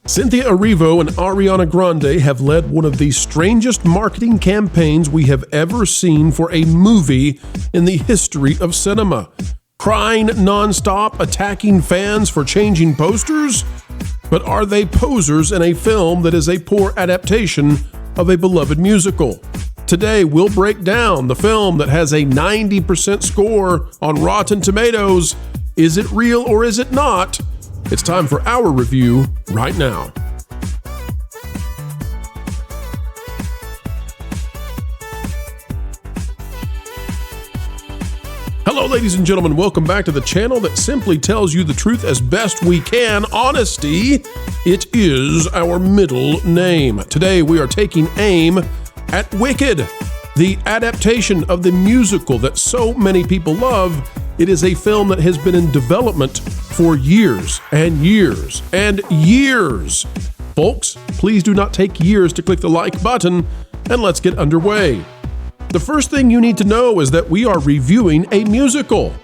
Cynthia Erivo and Ariana Grande have led one of the strangest marketing campaigns we have ever seen for a movie in the history of cinema. Crying nonstop, attacking fans for changing posters? But are they posers in a film that is a poor adaptation of a beloved musical? Today, we'll break down the film that has a 90% score on Rotten Tomatoes. Is it real or is it not? It's time for our review right now. Hello, ladies and gentlemen. Welcome back to the channel that simply tells you the truth as best we can. Honesty, it is our middle name. Today, we are taking aim at Wicked, the adaptation of the musical that so many people love. It is a film that has been in development for years and years and years. Folks, please do not take years to click the like button, and let's get underway. The first thing you need to know is that we are reviewing a musical,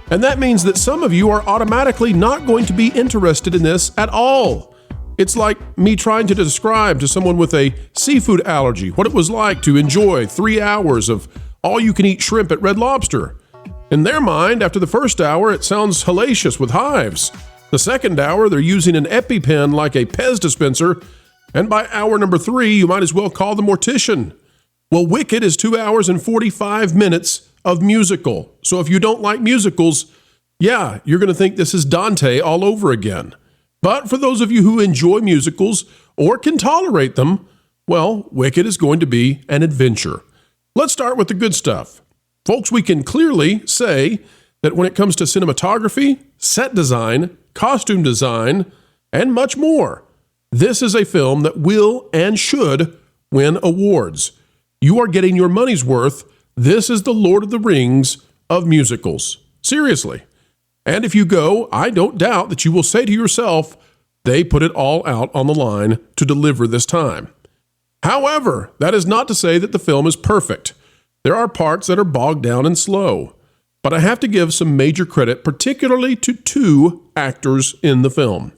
and that means that some of you are automatically not going to be interested in this at all. It's like me trying to describe to someone with a seafood allergy what it was like to enjoy 3 hours of all-you-can-eat shrimp at Red Lobster. In their mind, after the first hour, it sounds hellacious with hives. The second hour, they're using an EpiPen like a Pez dispenser. And by hour number 3, you might as well call the mortician. Well, Wicked is 2 hours and 45 minutes of musical. So if you don't like musicals, yeah, you're going to think this is Dante all over again. But for those of you who enjoy musicals or can tolerate them, well, Wicked is going to be an adventure. Let's start with the good stuff. Folks, we can clearly say that when it comes to cinematography, set design, costume design, and much more, this is a film that will and should win awards. You are getting your money's worth. This is the Lord of the Rings of musicals. Seriously. And if you go, I don't doubt that you will say to yourself, they put it all out on the line to deliver this time. However, that is not to say that the film is perfect. There are parts that are bogged down and slow, but I have to give some major credit, particularly to 2 actors in the film.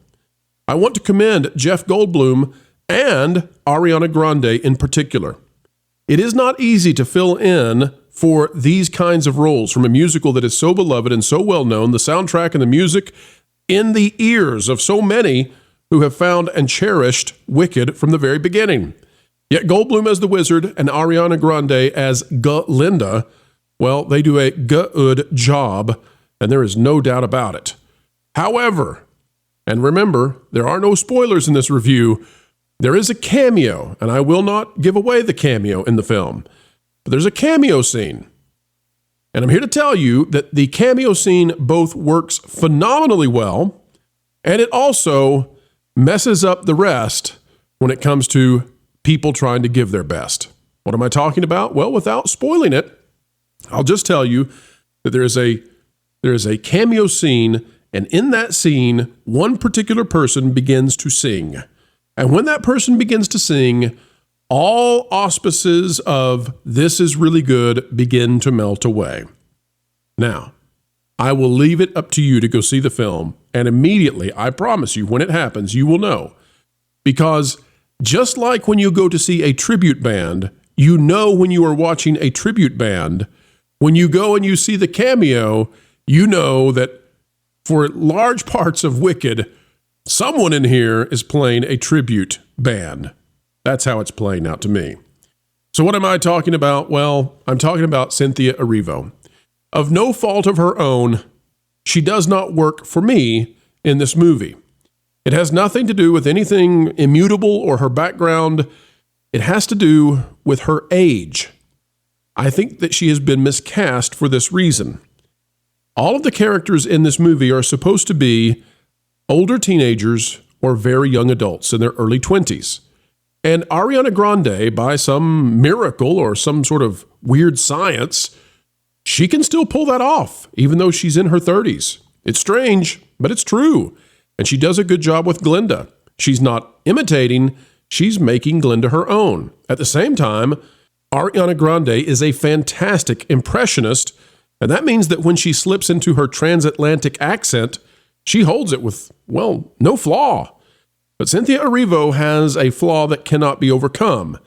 I want to commend Jeff Goldblum and Ariana Grande in particular. It is not easy to fill in for these kinds of roles from a musical that is so beloved and so well known, the soundtrack and the music in the ears of so many who have found and cherished Wicked from the very beginning. Yet Goldblum as the wizard and Ariana Grande as Glinda, well, they do a good job, and there is no doubt about it. However, and remember, there are no spoilers in this review, there is a cameo, and I will not give away the cameo in the film, but there's a cameo scene. And I'm here to tell you that the cameo scene both works phenomenally well, and it also messes up the rest when it comes to people trying to give their best. What am I talking about? Well, without spoiling it, I'll just tell you that there is a cameo scene, and in that scene, one particular person begins to sing. And when that person begins to sing, all auspices of this is really good begin to melt away. Now, I will leave it up to you to go see the film, and immediately, I promise you, when it happens, you will know. Because just like when you go to see a tribute band, you know when you are watching a tribute band. When you go and you see the cameo, you know that for large parts of Wicked, someone in here is playing a tribute band. That's how it's playing out to me. So what am I talking about? Well, I'm talking about Cynthia Erivo. Of no fault of her own, she does not work for me in this movie. It has nothing to do with anything immutable or her background. It has to do with her age. I think that she has been miscast for this reason. All of the characters in this movie are supposed to be older teenagers or very young adults in their early 20s. And Ariana Grande, by some miracle or some sort of weird science, she can still pull that off, even though she's in her 30s. It's strange, but it's true. And she does a good job with Glinda. She's not imitating, she's making Glinda her own. At the same time, Ariana Grande is a fantastic impressionist, and that means that when she slips into her transatlantic accent, she holds it with, well, no flaw. But Cynthia Erivo has a flaw that cannot be overcome,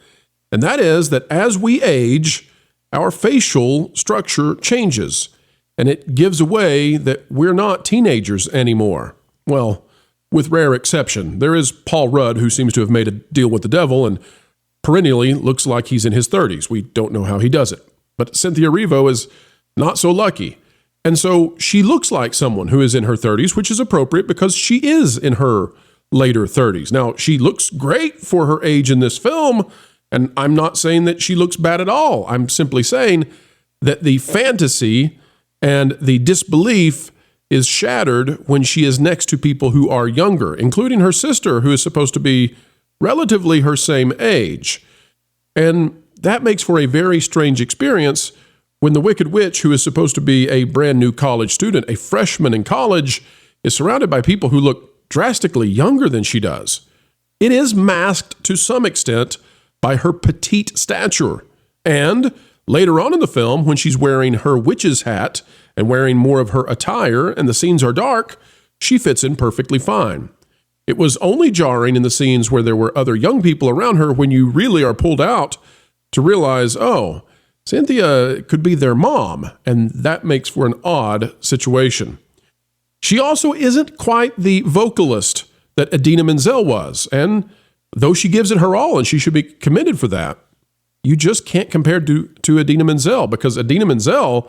and that is that as we age, our facial structure changes, and it gives away that we're not teenagers anymore. Well, with rare exception. There is Paul Rudd, who seems to have made a deal with the devil and perennially looks like he's in his 30s. We don't know how he does it. But Cynthia Erivo is not so lucky. And so she looks like someone who is in her 30s, which is appropriate because she is in her later 30s. Now, she looks great for her age in this film, and I'm not saying that she looks bad at all. I'm simply saying that the fantasy and the disbelief is shattered when she is next to people who are younger, including her sister, who is supposed to be relatively her same age. And that makes for a very strange experience when the Wicked Witch, who is supposed to be a brand new college student, a freshman in college, is surrounded by people who look drastically younger than she does. It is masked to some extent by her petite stature. And later on in the film, when she's wearing her witch's hat and wearing more of her attire and the scenes are dark, she fits in perfectly fine. It was only jarring in the scenes where there were other young people around her when you really are pulled out to realize, oh, Cynthia could be their mom, and that makes for an odd situation. She also isn't quite the vocalist that Idina Menzel was, and though she gives it her all and she should be commended for that, you just can't compare to Idina Menzel because Idina Menzel,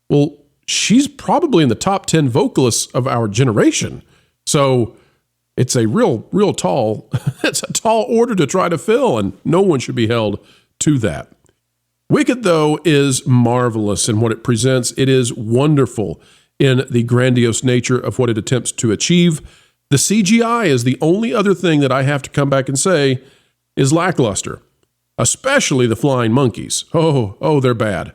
well, she's probably in the top 10 vocalists of our generation. So it's a real tall, it's a tall order to try to fill, and no one should be held to that. Wicked, though, is marvelous in what it presents. It is wonderful in the grandiose nature of what it attempts to achieve. The CGI is the only other thing that I have to come back and say is lackluster, especially the flying monkeys. Oh, they're bad.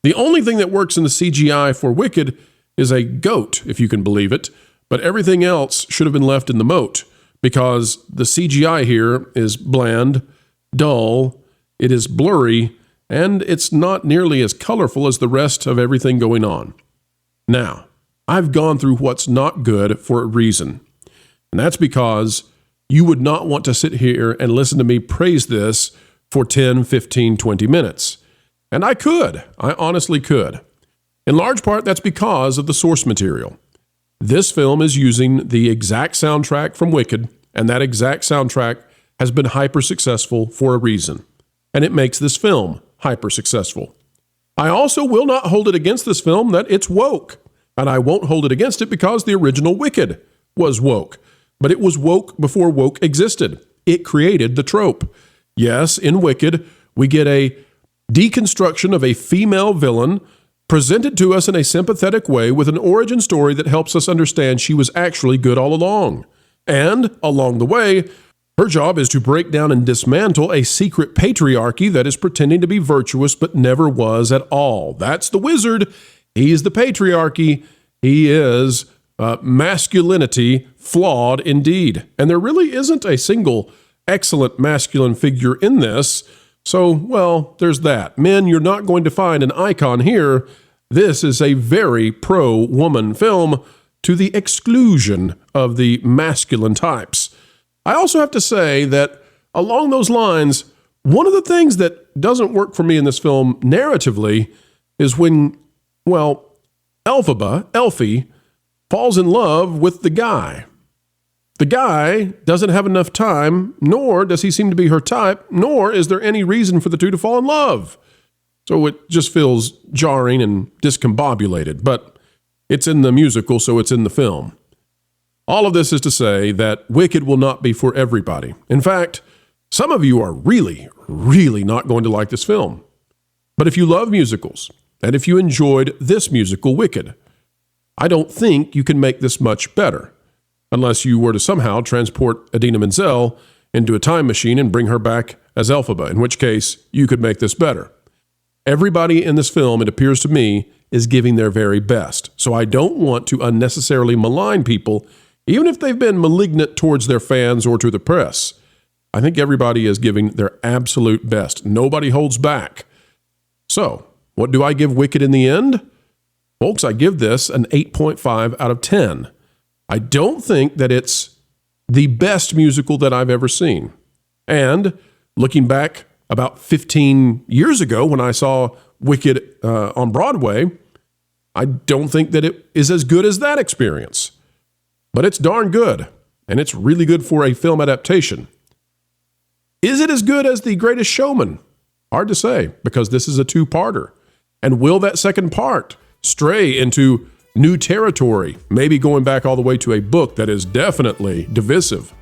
The only thing that works in the CGI for Wicked is a goat, if you can believe it, but everything else should have been left in the moat because the CGI here is bland, dull, it is blurry, and it's not nearly as colorful as the rest of everything going on. Now, I've gone through what's not good for a reason, and that's because you would not want to sit here and listen to me praise this for 10, 15, 20 minutes. And I honestly could. In large part, that's because of the source material. This film is using the exact soundtrack from Wicked, and that exact soundtrack has been hyper successful for a reason. And it makes this film hyper successful. I also will not hold it against this film that it's woke. And I won't hold it against it because the original Wicked was woke. But it was woke before woke existed. It created the trope. Yes, in Wicked, we get a deconstruction of a female villain presented to us in a sympathetic way with an origin story that helps us understand she was actually good all along. And along the way, her job is to break down and dismantle a secret patriarchy that is pretending to be virtuous but never was at all. That's the wizard. He's the patriarchy. He is masculinity flawed indeed. And there really isn't a single excellent masculine figure in this. So, well, there's that. Men, you're not going to find an icon here. This is a very pro-woman film to the exclusion of the masculine types. I also have to say that along those lines, one of the things that doesn't work for me in this film narratively is when, well, Elphie, falls in love with the guy. The guy doesn't have enough time, nor does he seem to be her type, nor is there any reason for the two to fall in love. So it just feels jarring and discombobulated, but it's in the musical, so it's in the film. All of this is to say that Wicked will not be for everybody. In fact, some of you are really, really not going to like this film. But if you love musicals, and if you enjoyed this musical, Wicked, I don't think you can make this much better, unless you were to somehow transport Idina Menzel into a time machine and bring her back as Elphaba, in which case you could make this better. Everybody in this film, it appears to me, is giving their very best. So I don't want to unnecessarily malign people, even if they've been malignant towards their fans or to the press. I think everybody is giving their absolute best. Nobody holds back. So, what do I give Wicked in the end? Folks, I give this an 8.5 out of 10. I don't think that it's the best musical that I've ever seen. And looking back about 15 years ago when I saw Wicked on Broadway, I don't think that it is as good as that experience. But it's darn good, and it's really good for a film adaptation. Is it as good as The Greatest Showman? Hard to say, because this is a two-parter. And will that second part stray into new territory, maybe going back all the way to a book that is definitely divisive?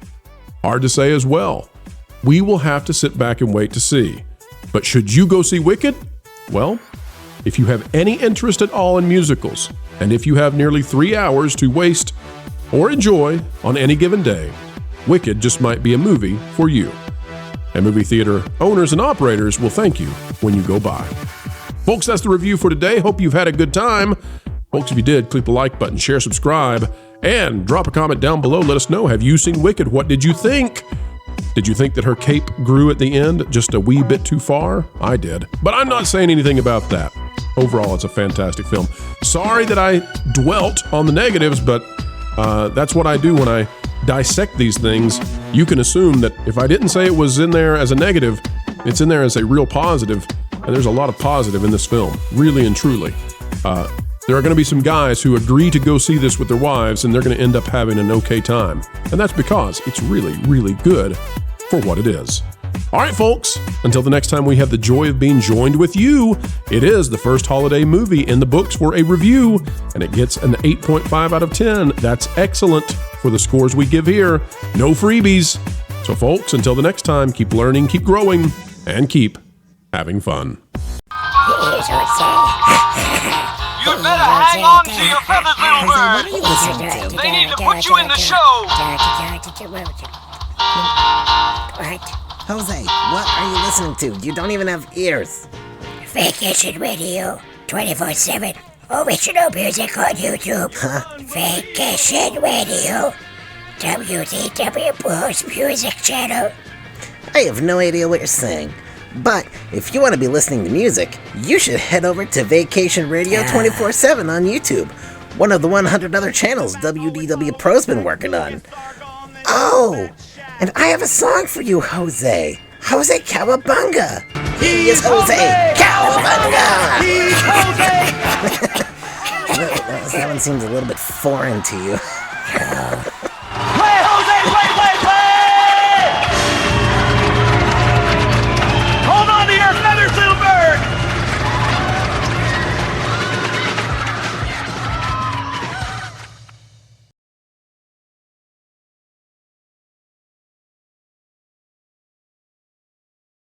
Hard to say as well. We will have to sit back and wait to see. But should you go see Wicked? Well, if you have any interest at all in musicals, and if you have nearly 3 hours to waste or enjoy on any given day, Wicked just might be a movie for you. And movie theater owners and operators will thank you when you go by. Folks, that's the review for today. Hope you've had a good time. Folks, if you did, click the like button, share, subscribe, and drop a comment down below. Let us know, have you seen Wicked? What did you think? Did you think that her cape grew at the end just a wee bit too far? I did. But I'm not saying anything about that. Overall, it's a fantastic film. Sorry that I dwelt on the negatives, but that's what I do when I dissect these things. You can assume that if I didn't say it was in there as a negative, it's in there as a real positive, and there's a lot of positive in this film, really and truly. There are going to be some guys who agree to go see this with their wives, and they're going to end up having an okay time. And that's because it's really, really good for what it is. All right, folks, until the next time we have the joy of being joined with you, it is the first holiday movie in the books for a review, and it gets an 8.5 out of 10. That's excellent for the scores we give here. No freebies. So, folks, until the next time, keep learning, keep growing, and keep having fun. You'd better hang on to your feathers, little bird. They need to put you in the show. What? Jose, what are you listening to? You don't even have ears. Vacation Radio 24/7. Original music on YouTube. Vacation Radio. WDW Pro's music channel. I have no idea what you're saying. But if you want to be listening to music, you should head over to Vacation Radio 24/7 on YouTube. One of the 100 other channels WDW Pro's been working on. Oh, and I have a song for you, Jose. Jose Cowabunga. He is Jose Cowabunga. He's Jose. That one seems a little bit foreign to you.